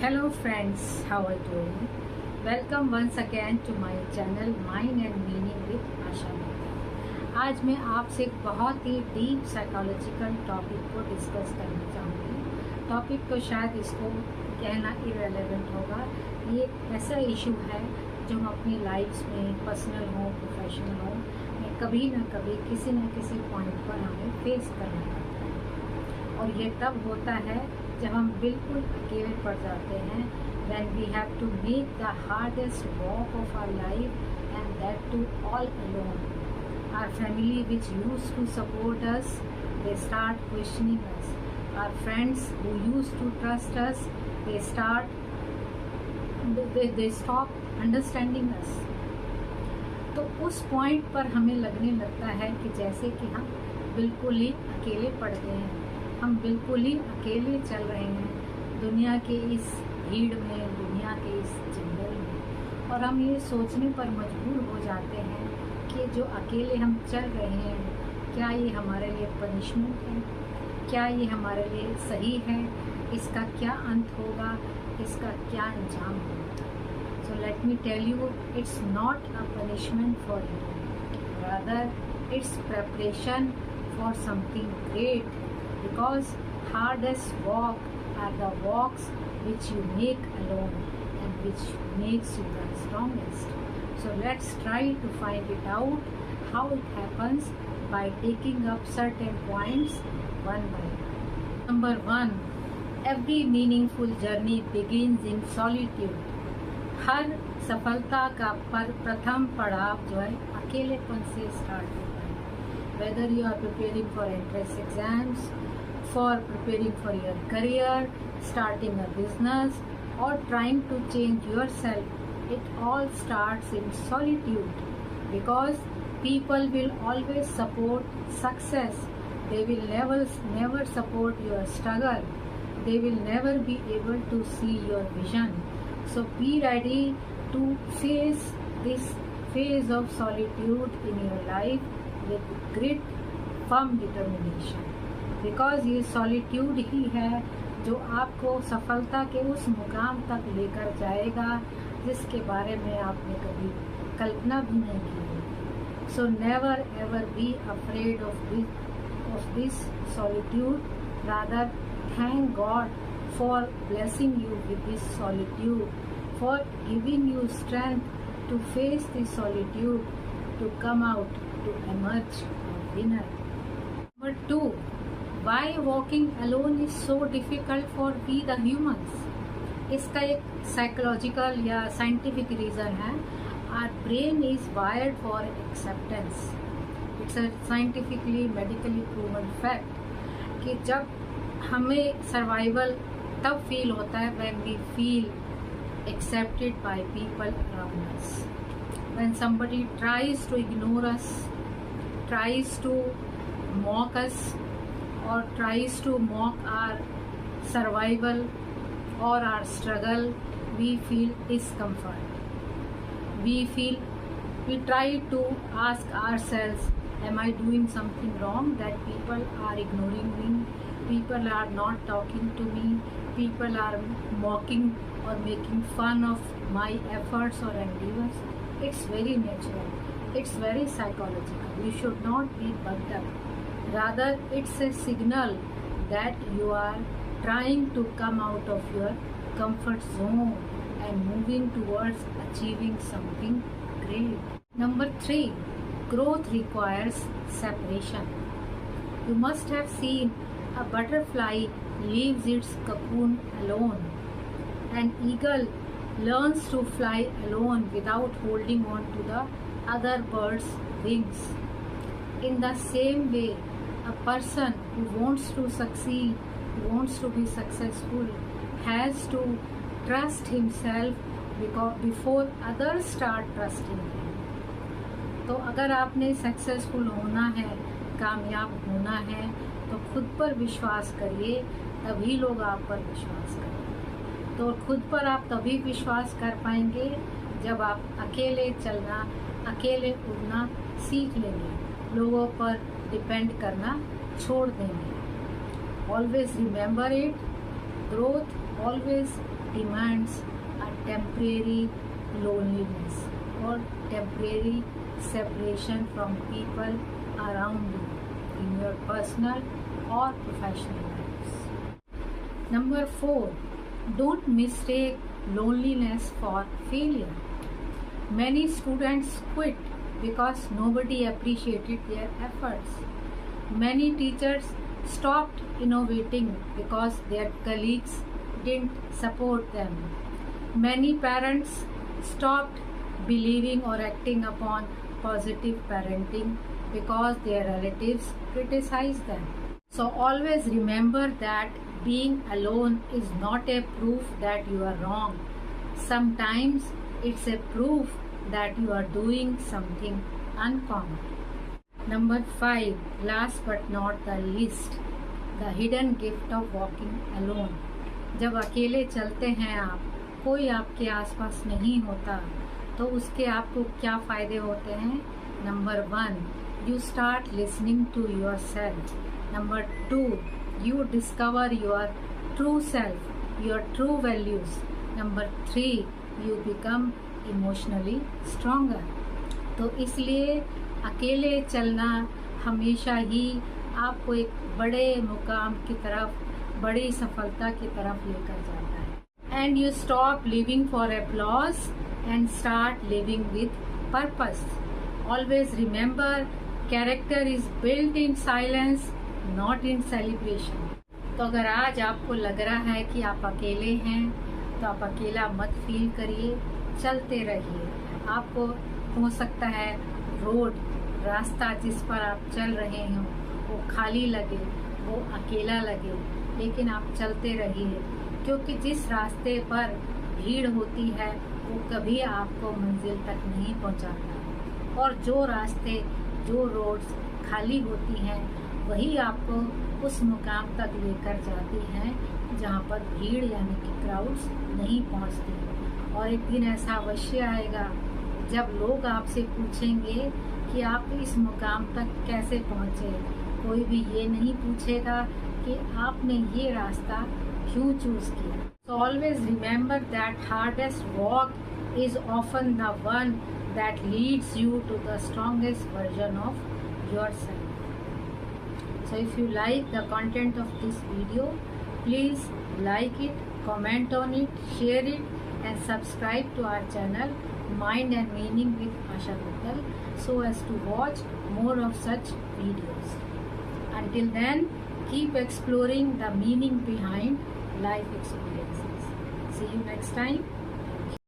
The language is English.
Hello friends, how are you doing? Welcome once again to my channel Mind and Meaning with आशा मेहता। आज मैं आपसे एक बहुत ही deep psychological topic को discuss करना चाहूँगी। टॉपिक तो शायद इसको कहना इरेलेवेंट होगा। ये एक ऐसा इशू है जो हम अपनी लाइफ्स में पर्सनल हो प्रोफेशनल हो में कभी ना कभी किसी न किसी पॉइंट पर हमें फेस करना पड़ता है, और ये तब होता है जब हम बिल्कुल अकेले पड़ जाते हैं। when we have to make the hardest walk of our life, and that too all alone. Our family which used to support us, they start questioning us. Our friends who used to trust us, they stop understanding us. तो उस point पर हमें लगने लगता है कि जैसे कि हम बिल्कुल ही अकेले पड़ गए हैं, हम बिल्कुल ही अकेले चल रहे हैं दुनिया के इस भीड़ में, दुनिया के इस जंगल में। और हम ये सोचने पर मजबूर हो जाते हैं कि जो अकेले हम चल रहे हैं, क्या ये हमारे लिए पनिशमेंट है, क्या ये हमारे लिए सही है, इसका क्या अंत होगा, इसका क्या अंजाम होगा। So let me tell you, it's not a punishment for you, rather it's preparation for something great, because hardest walk are the walks which you make alone and which makes you the strongest. So let's try to find it out how it happens by taking up certain points one by one. Number 1, every meaningful journey begins in solitude. हर सफलता का प्रथम पड़ाव जो है अकेलेपन से start होता है। Whether you are preparing for entrance exams, for preparing for your career, starting a business, or trying to change yourself, it all starts in solitude, because people will always support success. They will never support your struggle. They will never be able to see your vision. So be ready to face this phase of solitude in your life with grit, firm determination. Because ये solitude ही है जो आपको सफलता के उस मुकाम तक लेकर जाएगा जिसके बारे में आपने कभी कल्पना भी नहीं की। So never ever be afraid of this solitude, rather thank God for blessing you with this solitude, for giving you strength to face this solitude, to come out, to emerge a winner. Number 2, Why walking alone is so difficult for we the humans? इसका एक psychological या scientific reason है। Our brain is wired for acceptance. It's a scientifically medically proven fact कि जब हमें survival तब feel होता है when we feel accepted by people around us. When somebody tries to ignore us, tries to mock us, or tries to mock our survival or our struggle, we feel discomfort. We try to ask ourselves, am I doing something wrong that people are ignoring me, people are not talking to me, people are mocking or making fun of my efforts or endeavors? It's very natural, it's very psychological. You should not be bugged up. Rather, it's a signal that you are trying to come out of your comfort zone and moving towards achieving something great. Number 3, growth requires separation. You must have seen a butterfly leaves its cocoon alone. An eagle learns to fly alone without holding on to the other bird's wings. In the same way, a person who wants to succeed, who wants to be successful, has to trust himself before others start trusting him. तो अगर आपने successful होना है, कामयाब होना है, तो खुद पर विश्वास करिए, तभी लोग आप पर विश्वास करेंगे। तो खुद पर आप तभी विश्वास कर पाएंगे जब आप अकेले चलना, अकेले उड़ना सीख लेंगे, लोगों पर डिपेंड करना छोड़ देंगे। Always remember it, growth always demands a temporary loneliness or temporary separation from people around you in your personal or professional lives. Number 4, don't mistake loneliness for failure. Many students quit because nobody appreciated their efforts. Many teachers stopped innovating because their colleagues didn't support them. Many parents stopped believing or acting upon positive parenting because their relatives criticized them. So always remember that being alone is not a proof that you are wrong. Sometimes it's a proof that you are doing something uncommon. Number 5, last but not the least, the hidden gift of walking alone. जब अकेले चलते हैं आप, कोई आपके आसपास नहीं होता, तो उसके आपको क्या फ़ायदे होते हैं? Number 1, you start listening to yourself. Number 2, you discover your true self, your true values. Number 3, you become emotionally stronger. तो इसलिए अकेले चलना हमेशा ही आपको एक बड़े मुकाम की तरफ, बड़ी सफलता की तरफ लेकर जाता है. And you stop living for applause and start living with purpose. Always remember, character is built in silence, not in celebration. तो अगर आज आपको लग रहा है कि आप अकेले हैं, तो आप अकेला मत फील करिए, चलते रहिए. आपको हो सकता है रास्ता जिस पर आप चल रहे हो वो खाली लगे, वो अकेला लगे, लेकिन आप चलते रहिए, क्योंकि जिस रास्ते पर भीड़ होती है वो कभी आपको मंजिल तक नहीं पहुंचाता, और जो रास्ते, जो रोड्स खाली होती हैं वही आपको उस मुकाम तक लेकर जाती हैं जहाँ पर भीड़ यानी कि क्राउड्स नहीं पहुँचती. और एक दिन ऐसा अवश्य आएगा जब लोग आपसे पूछेंगे कि आप इस मुकाम तक कैसे पहुँचे. कोई भी ये नहीं पूछेगा कि आपने ये रास्ता क्यों चूज़ किया. So always remember that hardest walk is often the one that leads you to the strongest version of yourself. So if you like the content of this video, please like it, comment on it, share it, and subscribe to our channel Mind and Meaning with Asha Mittal, so as to watch more of such videos. Until then, keep exploring the meaning behind life experiences. See you next time.